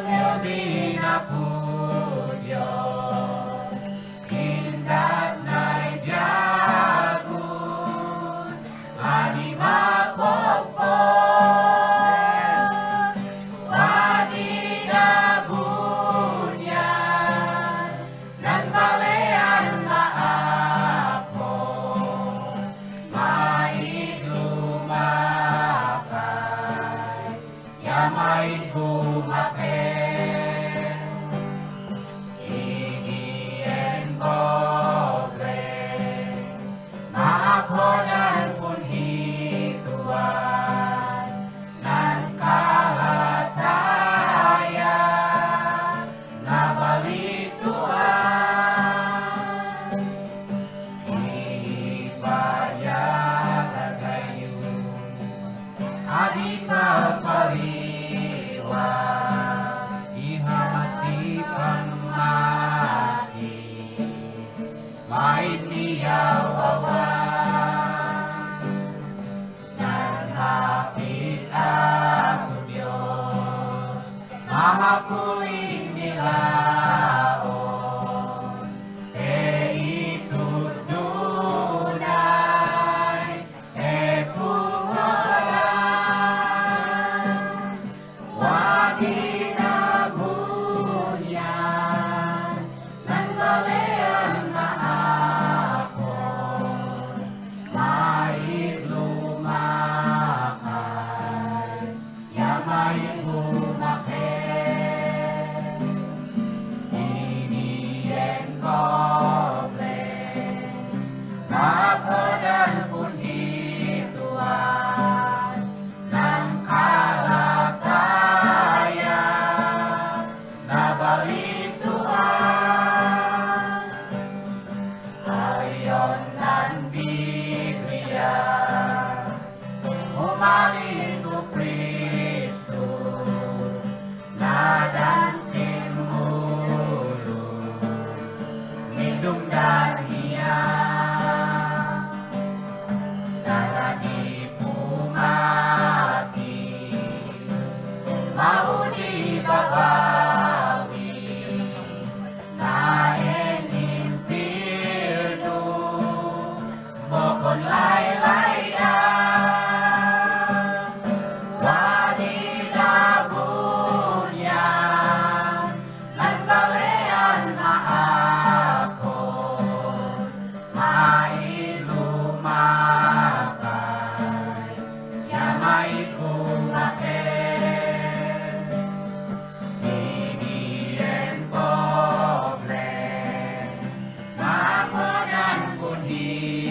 ilbing ako, Diyos, indat na'y biyagun, ani mapogpog, wadi na bunyan, nan balean maapon, maiglumakay, yamay gumaken, igien pobre, maaponan punhituan, nan kalataya, nabalituan, ibayag kayo, adi papaliwa, ihamati pamati, maitiyawawan, nan hapit ako, Diyos, mahapuling nilaon, itudunay, epungalan, wadi na bunyan, nan balean maapon, maiglumakay, yamay gumaken, inien goble, mapodan punhituan, ng kalataya, nabalituan, ayon ng Biblia, umalito Kristo, nadanting mulo, nidungdan niya, nalagi pumati, mauni babawi, naen impirdo, bokon laylayan, wadi na bunyan, nan balean maapon, mailumakay, yamay gumaken, inien pobre, maponan punhituan,